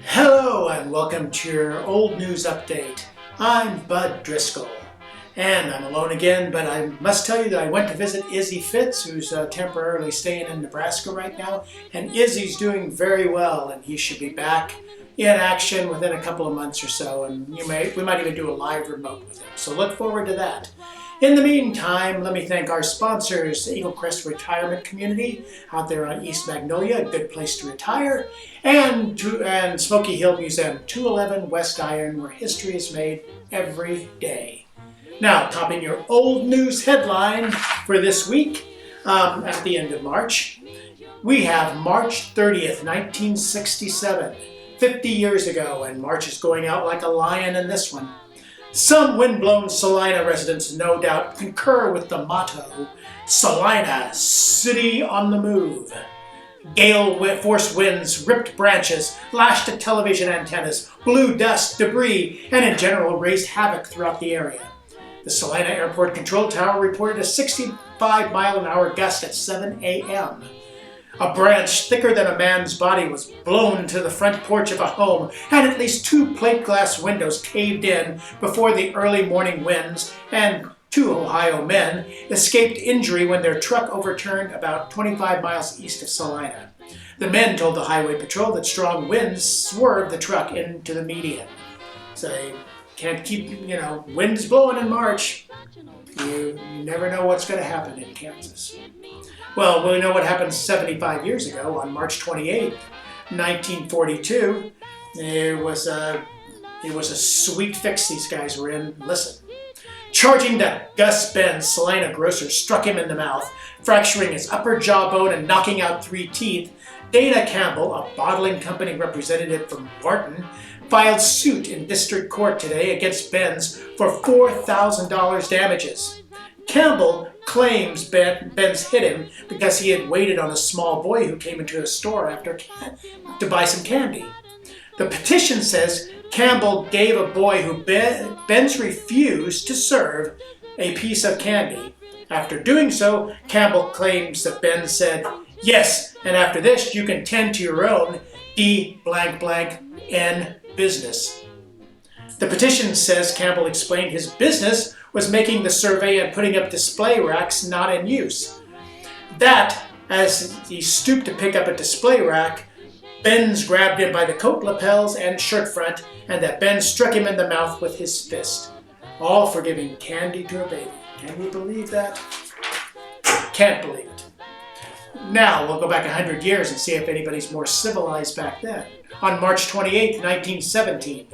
Hello and welcome to your old news update. I'm Bud Driscoll and I'm alone again, but I must tell you that I went to visit Izzy Fitz, who's temporarily staying in Nebraska right now, and Izzy's doing very well and he should be back in action within a couple of months or so, and we might even do a live remote with him, so look forward to that. In the meantime, let me thank our sponsors, Eagle Crest Retirement Community out there on East Magnolia, a good place to retire, and Smoky Hill Museum, 211 West Iron, where history is made every day. Now, topping your old news headline for this week, at the end of March, we have March 30th, 1967, 50 years ago, and March is going out like a lion in this one. Some windblown Salina residents no doubt concur with the motto, Salina, city on the move. Gale force winds ripped branches, lashed at television antennas, blew dust, debris, and in general raised havoc throughout the area. The Salina Airport Control Tower reported a 65-mile-an-hour gust at 7 a.m. A branch thicker than a man's body was blown to the front porch of a home, and at least 2 plate glass windows caved in before the early morning winds, and 2 Ohio men escaped injury when their truck overturned about 25 miles east of Salina. The men told the highway patrol that strong winds swerved the truck into the median. So you can't keep, winds blowing in March. You never know what's going to happen in Kansas. Well, we know what happened 75 years ago on March 28th, 1942. It was a sweet fix these guys were in. Listen. Charging that Gus Benz, Salina grocer, struck him in the mouth, fracturing his upper jawbone and knocking out 3 teeth. Dana Campbell, a bottling company representative from Barton, filed suit in district court today against Benz for $4,000 damages. Campbell claims Benz hit him because he had waited on a small boy who came into a store to buy some candy. The petition says Campbell gave a boy who Benz refused to serve a piece of candy. After doing so, Campbell claims that Benz said, "Yes, and after this you can tend to your own D***N business." The petition says Campbell explained his business was making the survey and putting up display racks not in use. That, as he stooped to pick up a display rack, Benz grabbed him by the coat lapels and shirt front, and that Benz struck him in the mouth with his fist. All for giving candy to a baby. Can you believe that? Can't believe it. Now we'll go back 100 years and see if anybody's more civilized back then. On March 28, 1917,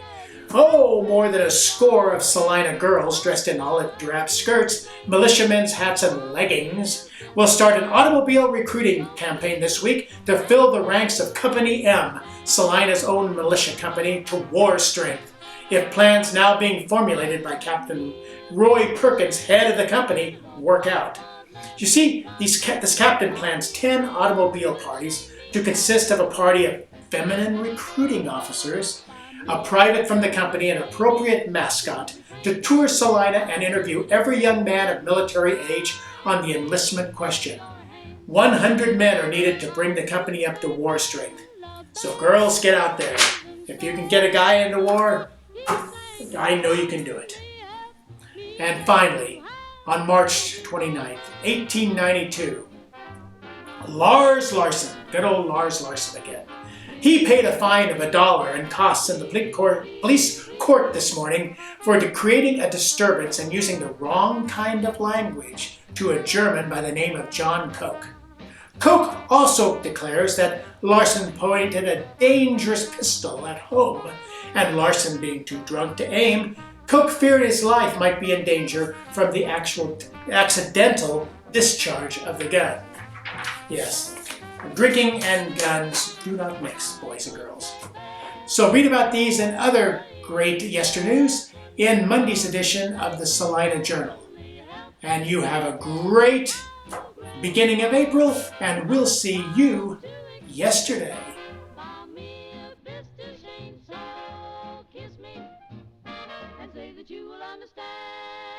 more than a score of Salina girls dressed in olive drab skirts, militiamen's hats, and leggings will start an automobile recruiting campaign this week to fill the ranks of Company M, Salina's own militia company, to war strength, if plans now being formulated by Captain Roy Perkins, head of the company, work out. You see, this captain plans 10 automobile parties to consist of a party of feminine recruiting officers, a private from the company, an appropriate mascot, to tour Salina and interview every young man of military age on the enlistment question. 100 men are needed to bring the company up to war strength. So girls, get out there. If you can get a guy into war, I know you can do it. And finally, on March 29th, 1892, Lars Larson, good old Lars Larson again. He paid a fine of $1 and costs in the police court this morning for creating a disturbance and using the wrong kind of language to a German by the name of John Koch. Koch also declares that Larson pointed a dangerous pistol at home, and Larson being too drunk to aim, Koch feared his life might be in danger from the accidental discharge of the gun. Yes. Drinking and guns do not mix, boys and girls. So read about these and other great Yesternews in Monday's edition of the Salina Journal. And you have a great beginning of April, and we'll see you yesterday. you will understand.